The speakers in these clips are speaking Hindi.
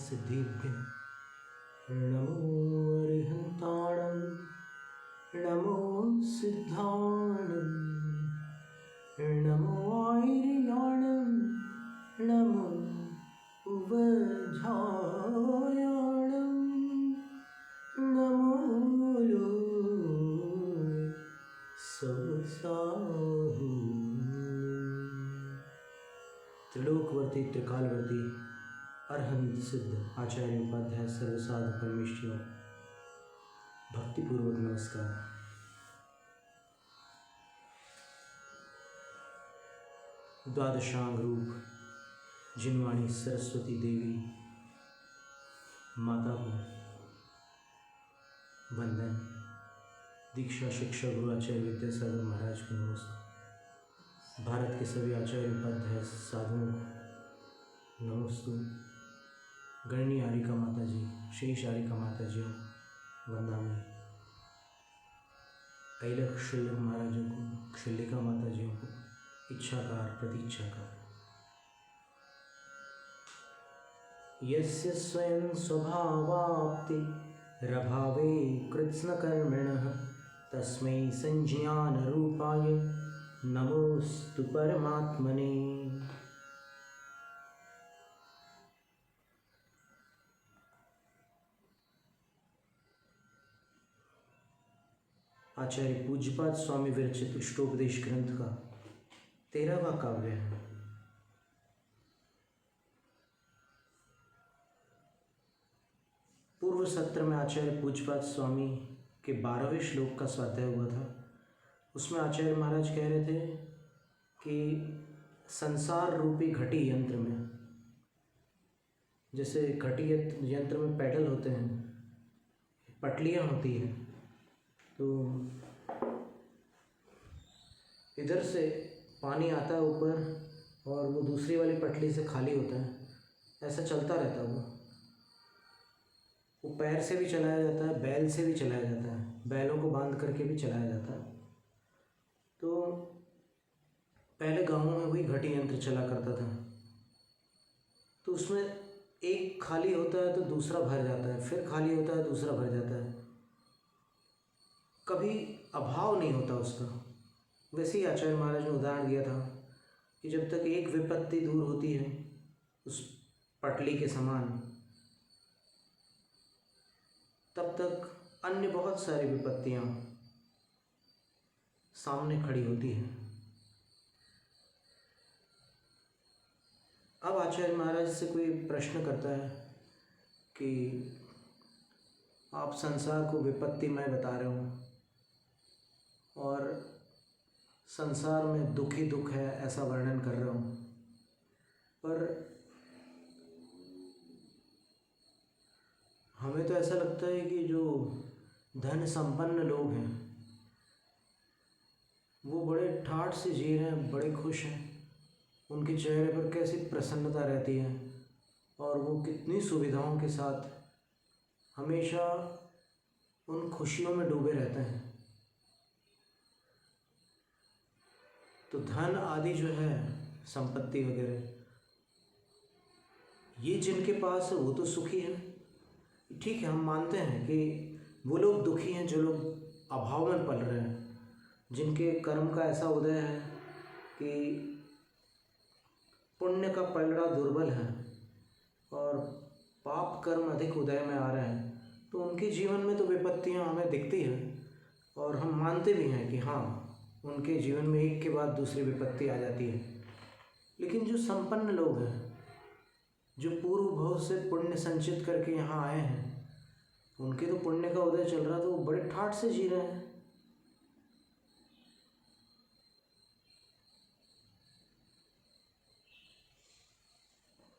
सिद्धिभ्यः नमो अरिहन्ताणं नमो सिद्धाणं नमो आयर्याणं नमो वज्रायाणं नमो सवसाहु। त्रिलोकवर्ती त्रिकालवर्ती अरहंत सिद्ध आचार्य उपाध्याय सर्वसाधु परमेश्वर भक्तिपूर्वक नमस्कार। द्वादशांग रूप जिनवाणी सरस्वती देवी माता को वंदन। दीक्षा शिक्षा गुरु आचार्य विद्यासागर महाराज को नमस्ते। भारत के सभी आचार्य उपाध्याय साधुओं को नमस्तु। गणनी आरिका माता जी, शेष आरिका माता जी वंदामी, ऐलक शिल्लक महाराजों को, शिल्लिका माता जियों को इच्छाकार प्रतीक्षाकार। यस्य स्वयं स्वभावाप्ति रभावे कृत्स्नकर्मिणः तस्मै संज्ञान रूपाय नमोस्तु परमात्मने। आचार्य पूज्यपाद स्वामी विरचित इष्टोपदेश ग्रंथ का 13वां काव्य है। पूर्व सत्र में आचार्य पूज्यपाद स्वामी के 12वें श्लोक का स्वाध्याय हुआ था। उसमें आचार्य महाराज कह रहे थे कि संसार रूपी घटी यंत्र में, जैसे घटी यंत्र में पैडल होते हैं, पटलियाँ होती हैं, तो इधर से पानी आता है ऊपर और वो दूसरी वाली पटली से खाली होता है, ऐसा चलता रहता है। वो पैर से भी चलाया जाता है, बैल से भी चलाया जाता है, बैलों को बांध करके भी चलाया जाता है। तो पहले गाँवों में वही घटी यंत्र चला करता था। तो उसमें एक खाली होता है तो दूसरा भर जाता है, फिर खाली होता है दूसरा भर जाता है, कभी अभाव नहीं होता उसका। वैसे ही आचार्य महाराज ने उदाहरण दिया था कि जब तक एक विपत्ति दूर होती है उस पटली के समान, तब तक अन्य बहुत सारी विपत्तियां सामने खड़ी होती हैं। अब आचार्य महाराज से कोई प्रश्न करता है कि आप संसार को विपत्तिमय बता रहे हो और संसार में दुख ही दुख है ऐसा वर्णन कर रहा हूँ, पर हमें तो ऐसा लगता है कि जो धन संपन्न लोग हैं वो बड़े ठाठ से जी रहे हैं, बड़े खुश हैं, उनके चेहरे पर कैसी प्रसन्नता रहती है और वो कितनी सुविधाओं के साथ हमेशा उन खुशियों में डूबे रहते हैं। तो धन आदि जो है, संपत्ति वगैरह, ये जिनके पास है वो तो सुखी है। ठीक है, हम मानते हैं कि वो लोग दुखी हैं जो लोग अभाव में पल रहे हैं, जिनके कर्म का ऐसा उदय है कि पुण्य का पलड़ा दुर्बल है और पाप कर्म अधिक उदय में आ रहे हैं। तो उनके जीवन में तो विपत्तियां हमें दिखती हैं और हम मानते भी हैं कि हाँ, उनके जीवन में एक के बाद दूसरी विपत्ति आ जाती है। लेकिन जो संपन्न लोग हैं, जो पूर्व भव से पुण्य संचित करके यहाँ आए हैं, उनके तो पुण्य का उदय चल रहा, तो वो बड़े ठाठ से जी रहे हैं।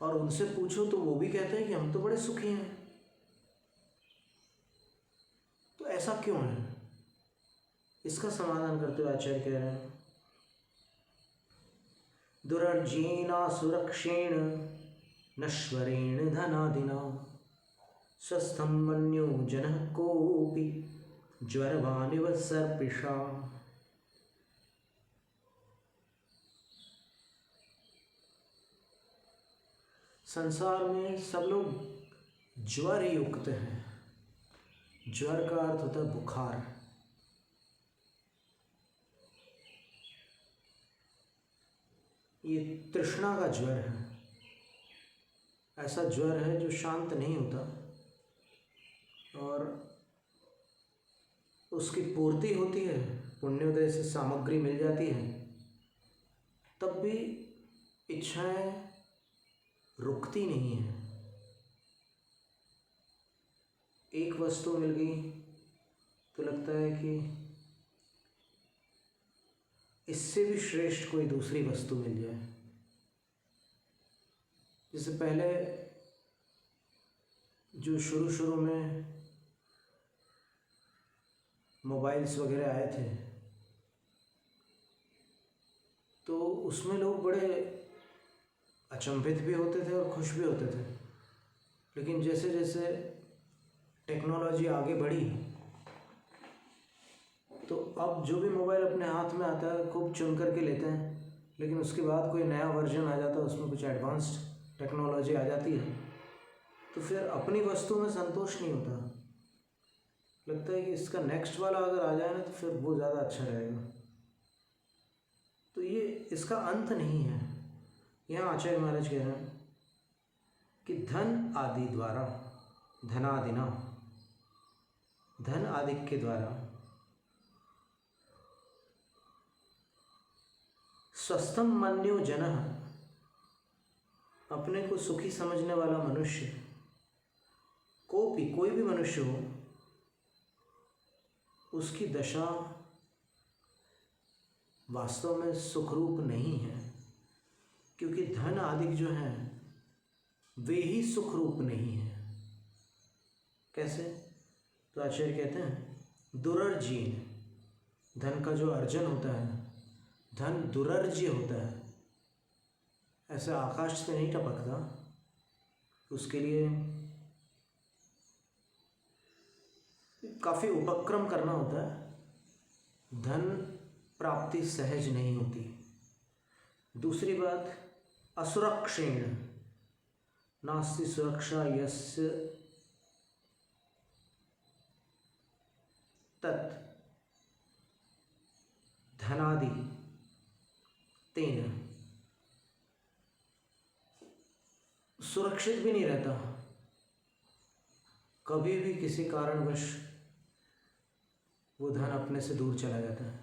और उनसे पूछो तो वो भी कहते हैं कि हम तो बड़े सुखी हैं। तो ऐसा क्यों है? इसका समाधान करते हुए आचार्य कह रहे हैं, दुरर्जेना सुरक्षेण नश्वरेण धनादिना स्वस्थं मन्यो जनः कोऽपि ज्वरवानिव सर्पिषा। संसार में सब लोग ज्वर युक्त हैं। ज्वर का अर्थ होता है बुखार। ये तृष्णा का ज्वर है। ऐसा ज्वर है जो शांत नहीं होता और उसकी पूर्ति होती है, पुण्योदय से सामग्री मिल जाती है, तब भी इच्छाएं रुकती नहीं है। एक वस्तु मिल गई तो लगता है कि इससे भी श्रेष्ठ कोई दूसरी वस्तु मिल जाए। जैसे पहले जो शुरू में मोबाइल्स वगैरह आए थे तो उसमें लोग बड़े अचंभित भी होते थे और खुश भी होते थे। लेकिन जैसे जैसे टेक्नोलॉजी आगे बढ़ी तो अब जो भी मोबाइल अपने हाथ में आता है खूब चुन करके लेते हैं, लेकिन उसके बाद कोई नया वर्जन आ जाता है, उसमें कुछ एडवांस्ड टेक्नोलॉजी आ जाती है तो फिर अपनी वस्तु में संतोष नहीं होता। लगता है कि इसका नेक्स्ट वाला अगर आ जाए ना तो फिर वो ज़्यादा अच्छा रहेगा। तो ये इसका अंत नहीं है। यहाँ आचार्य महाराज कह रहे हैं कि धन आदि द्वारा, धनादिना, धन आदि के द्वारा स्वस्थम मन्यो जनः, अपने को सुखी समझने वाला मनुष्य, कोई भी मनुष्य हो, उसकी दशा वास्तव में सुखरूप नहीं है, क्योंकि धन आदि जो हैं वे ही सुखरूप नहीं है। कैसे? तो आचार्य कहते हैं दुरर्जीन, धन का जो अर्जन होता है, धन दुरर्ज्य होता है, ऐसे आकाश से नहीं टपकता। उसके लिए काफ़ी उपक्रम करना होता है, धन प्राप्ति सहज नहीं होती। दूसरी बात, असुरक्षेण नास्ति सुरक्षा यस्य तत् धनादि तेन, सुरक्षित भी नहीं रहता। कभी भी किसी कारणवश वो धन अपने से दूर चला जाता है।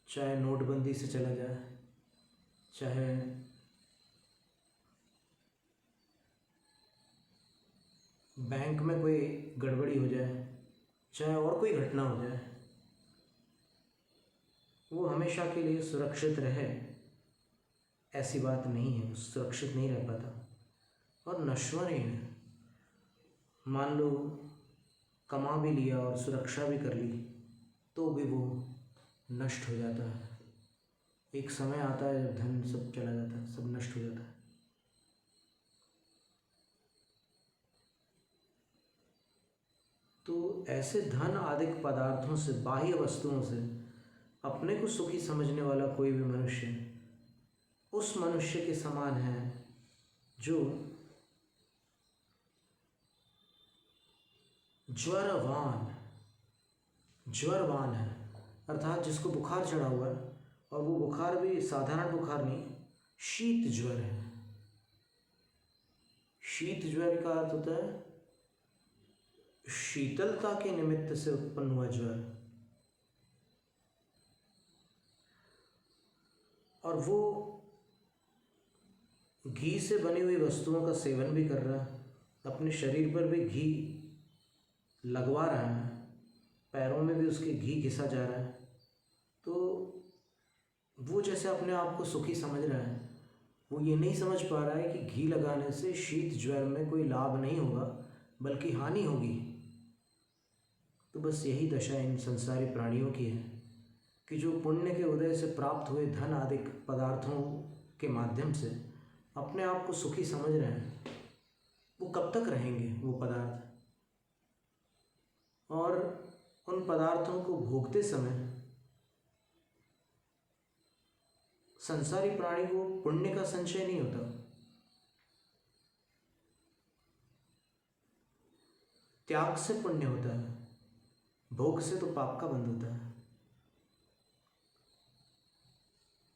चाहे नोटबंदी से चला जाए, चाहे बैंक में कोई गड़बड़ी हो जाए, चाहे और कोई घटना हो जाए, वो हमेशा के लिए सुरक्षित रहे ऐसी बात नहीं है। सुरक्षित नहीं रह पाता। और नश्वरेण, मान लो कमा भी लिया और सुरक्षा भी कर ली तो भी वो नष्ट हो जाता है। एक समय आता है जब धन सब चला जाता है, सब नष्ट हो जाता है। तो ऐसे धन आदि पदार्थों से, बाह्य वस्तुओं से अपने को सुखी समझने वाला कोई भी मनुष्य उस मनुष्य के समान है जो ज्वरवान है, अर्थात जिसको बुखार चढ़ा हुआ है, और वो बुखार भी साधारण बुखार नहीं, शीत ज्वर है। शीत ज्वर का अर्थ होता है शीतलता के निमित्त से उत्पन्न हुआ ज्वर। और वो घी से बनी हुई वस्तुओं का सेवन भी कर रहा है, अपने शरीर पर भी घी लगवा रहा है, पैरों में भी उसके घी घिसा जा रहा है। तो वो जैसे अपने आप को सुखी समझ रहा है, वो ये नहीं समझ पा रहा है कि घी लगाने से शीत ज्वर में कोई लाभ नहीं होगा बल्कि हानि होगी। तो बस यही दशा इन संसारी प्राणियों की है कि जो पुण्य के उदय से प्राप्त हुए धन आदि पदार्थों के माध्यम से अपने आप को सुखी समझ रहे हैं, वो कब तक रहेंगे वो पदार्थ। और उन पदार्थों को भोगते समय संसारी प्राणी को पुण्य का संचय नहीं होता। त्याग से पुण्य होता है, भोग से तो पाप का बंध होता है।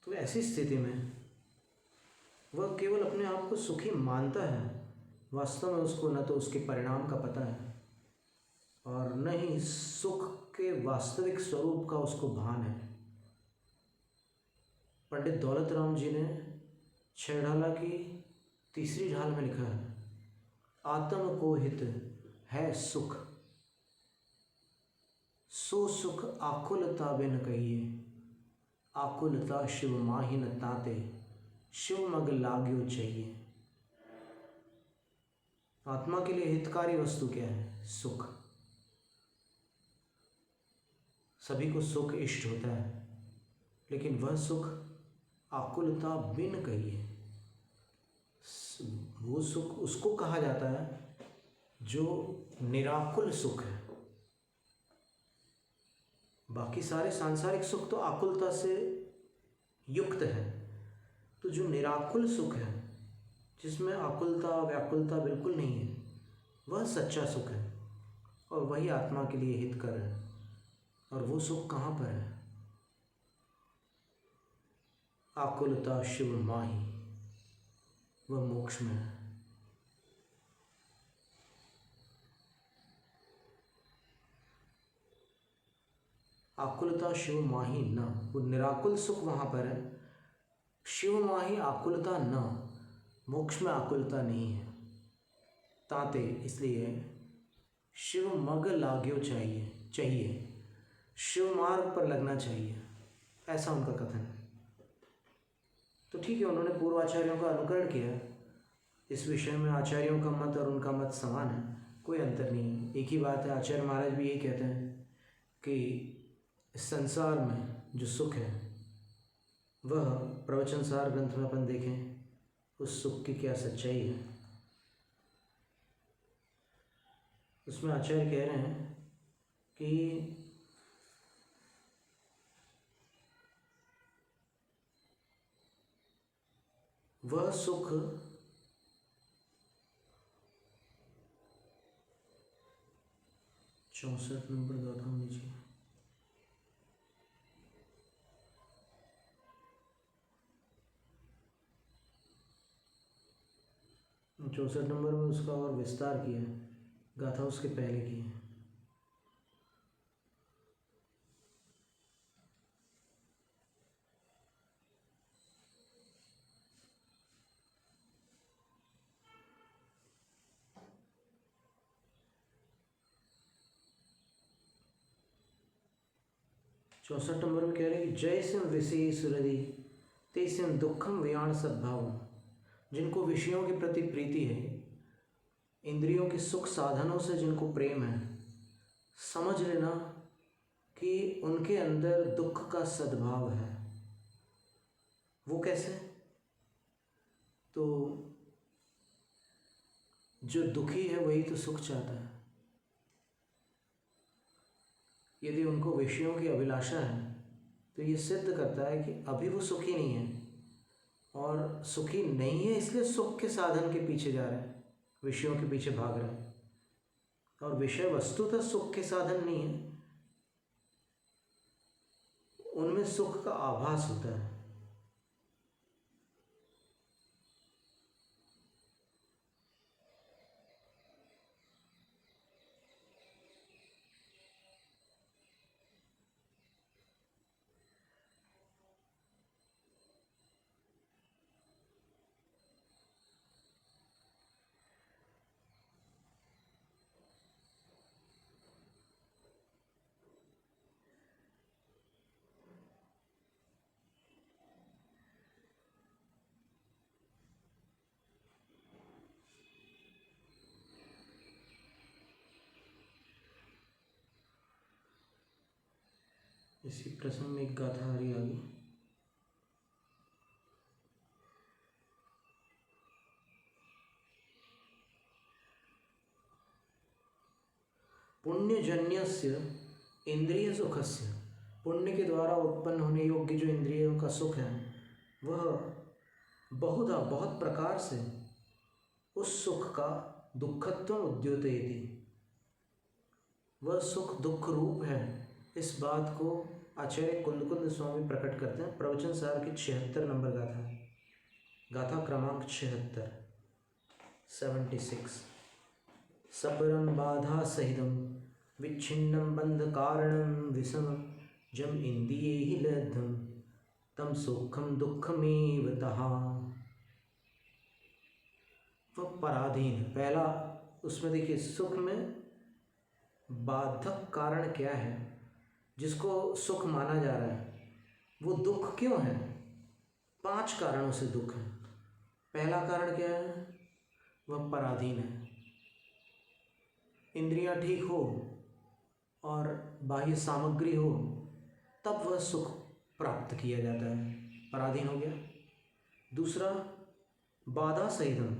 तो ऐसी स्थिति में वह केवल अपने आप को सुखी मानता है, वास्तव में उसको न तो उसके परिणाम का पता है और न ही सुख के वास्तविक स्वरूप का उसको भान है। पंडित दौलत राम जी ने छह ढाला की तीसरी ढाल में लिखा है, आत्म को हित है सुख, सो सुख आकुलता बिन कहिए, आकुलता शिव माहिन ताते, शिव मग लाग्यो चाहिए। आत्मा के लिए हितकारी वस्तु क्या है? सुख। सभी को सुख इष्ट होता है, लेकिन वह सुख आकुलता बिन कहिए, वो सुख उसको कहा जाता है जो निराकुल सुख है। बाकी सारे सांसारिक सुख तो आकुलता से युक्त है, तो जो निराकुल सुख है, जिसमें आकुलता व्याकुलता बिल्कुल नहीं है, वह सच्चा सुख है और वही आत्मा के लिए हितकर है। और वो सुख कहाँ पर है? आकुलता शिव माही, वह मोक्ष में है। आकुलता शिव माही न, वो निराकुल सुख वहाँ पर है। शिव माही आकुलता न, मोक्ष में आकुलता नहीं है। ताते, इसलिए शिव मग लाग्यो चाहिए, शिव मार्ग पर लगना चाहिए, ऐसा उनका कथन है। तो ठीक है, उन्होंने पूर्वाचार्यों का अनुकरण किया। इस विषय में आचार्यों का मत और उनका मत समान है, कोई अंतर नहीं है, एक ही बात है। आचार्य महाराज भी यही कहते हैं कि इस संसार में जो सुख है वह प्रवचन सार ग्रंथ में अपन देखें उस सुख की क्या सच्चाई है। उसमें आचार्य कह रहे हैं कि वह सुख चौसठ नंबर गाथा नीचे 64 नंबर में उसका और विस्तार किया है, गाथा उसके पहले की है। चौसठ नंबर में कह रहे हैं कि जय सिंह विषय सुरधि ते सिंह दुखम व्याण सद्भाव, जिनको विषयों के प्रति प्रीति है, इंद्रियों के सुख साधनों से जिनको प्रेम है, समझ लेना कि उनके अंदर दुख का सद्भाव है। वो कैसे? तो जो दुखी है वही तो सुख चाहता है। यदि उनको विषयों की अभिलाषा है तो ये सिद्ध करता है कि अभी वो सुखी नहीं है, और सुखी नहीं है इसलिए सुख के साधन के पीछे जा रहे हैं, विषयों के पीछे भाग रहे हैं। और विषय वस्तुतः सुख के साधन नहीं है, उनमें सुख का आभास होता है। इसी प्रसंग में एक गाथा आ रही आगे। पुण्यजन्यस्य इंद्रिय सुखस्य, पुण्य के द्वारा उत्पन्न होने योग्य जो इंद्रियों का सुख है वह बहुधा बहुत प्रकार से उस सुख का दुःखत्वम् उद्योतयति, वह सुख दुख रूप है। इस बात को आचार्य कुंद स्वामी प्रकट करते हैं प्रवचन सार की 76 नंबर गाथा, गाथा क्रमांक 76। सबरम बाधा सहितम विच्छिन्नम बंध कारणम विषम जम इंद्रिये लब्धम तम सुखम दुखमेव तहा। वह पराधीन, पहला उसमें देखिए सुख में बाधक कारण क्या है जिसको सुख माना जा रहा है, वो दुख क्यों है। 5 कारणों से दुख है। पहला कारण क्या है, वह पराधीन है। इंद्रियां ठीक हो और बाह्य सामग्री हो तब वह सुख प्राप्त किया जाता है, पराधीन हो गया। दूसरा बाधा सहितम,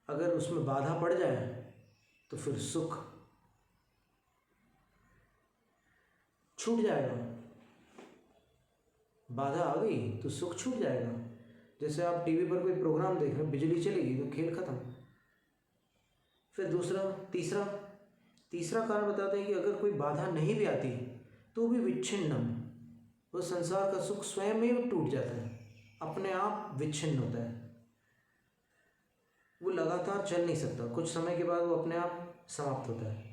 अगर उसमें बाधा पड़ जाए तो फिर सुख छूट जाएगा। बाधा आ गई तो सुख छूट जाएगा। जैसे आप टीवी पर कोई प्रोग्राम देख रहे हैं, बिजली चलेगी तो खेल खत्म। फिर तीसरा कारण बताते हैं कि अगर कोई बाधा नहीं भी आती तो भी विच्छिन्नम, वो संसार का सुख स्वयं ही टूट जाता है, अपने आप विच्छिन्न होता है, वो लगातार चल नहीं सकता, कुछ समय के बाद वो अपने आप समाप्त होता है।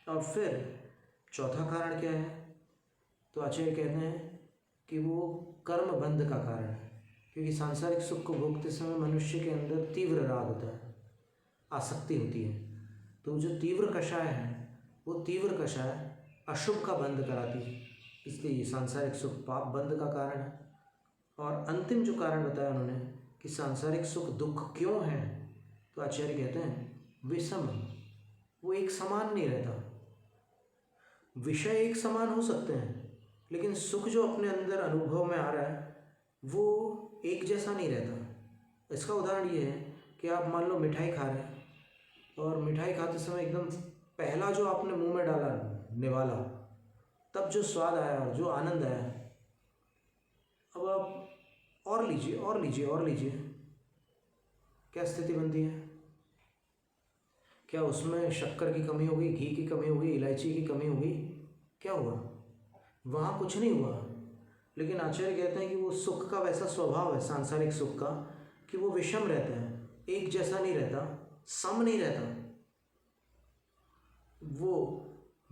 और फिर चौथा कारण क्या है, तो आचार्य कहते हैं कि वो कर्म बंध का कारण है, क्योंकि सांसारिक सुख को भोगते समय मनुष्य के अंदर तीव्र राग होता है, आसक्ति होती है। तो जो तीव्र कषाय है वो तीव्र कषाय अशुभ का बंध कराती है, इसलिए सांसारिक सुख पाप बंध का कारण है। और अंतिम जो कारण बताया उन्होंने कि सांसारिक सुख दुख क्यों है, तो आचार्य कहते हैं विषम, वो एक समान नहीं रहता। विषय एक समान हो सकते हैं लेकिन सुख जो अपने अंदर अनुभव में आ रहा है वो एक जैसा नहीं रहता। इसका उदाहरण ये है कि आप मान लो मिठाई खा रहे हैं और मिठाई खाते समय एकदम पहला जो आपने मुंह में डाला निवाला, तब जो स्वाद आया, जो आनंद आया, अब आप और लीजिए, क्या स्थिति बनती है। क्या उसमें शक्कर की कमी होगी, घी की कमी होगी, इलायची की कमी होगी, क्या हुआ, वहाँ कुछ नहीं हुआ। लेकिन आचार्य कहते हैं कि वो सुख का वैसा स्वभाव है सांसारिक सुख का कि वो विषम रहता है, एक जैसा नहीं रहता, सम नहीं रहता, वो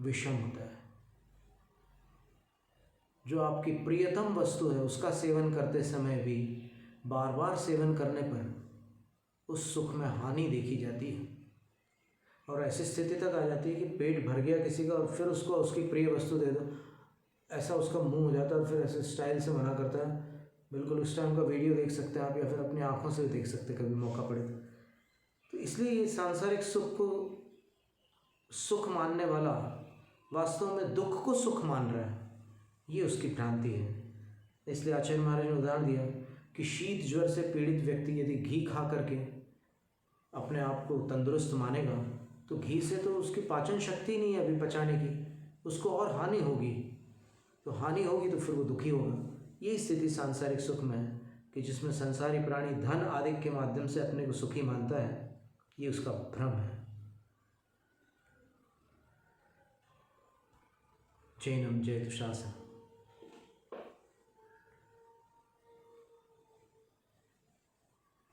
विषम होता है। जो आपकी प्रियतम वस्तु है उसका सेवन करते समय भी बार बार सेवन करने पर उस सुख में हानि देखी जाती है और ऐसी स्थिति तक आ जाती है कि पेट भर गया किसी का और फिर उसको उसकी प्रिय वस्तु दे दो, ऐसा उसका मुंह हो जाता है और फिर ऐसे स्टाइल से मना करता है। बिल्कुल उस टाइम का वीडियो देख सकते हैं आप, या फिर अपनी आंखों से भी देख सकते हैं कभी मौका पड़े तो। इसलिए ये सांसारिक सुख को सुख मानने वाला वास्तव में दुख को सुख मान रहा है, ये उसकी भ्रांति है। इसलिए आचार्य महाराज ने उदाहरण दिया कि शीत ज्वर से पीड़ित व्यक्ति यदि घी खा करके अपने आप को तंदुरुस्त मानेगा तो घी से तो उसकी पाचन शक्ति नहीं है अभी पचाने की, उसको और हानि होगी, तो हानि होगी तो फिर वो दुखी होगा। यही स्थिति सांसारिक सुख में है कि जिसमें संसारी प्राणी धन आदि के माध्यम से अपने को सुखी मानता है, ये उसका भ्रम है। जैनम जयतु शासन।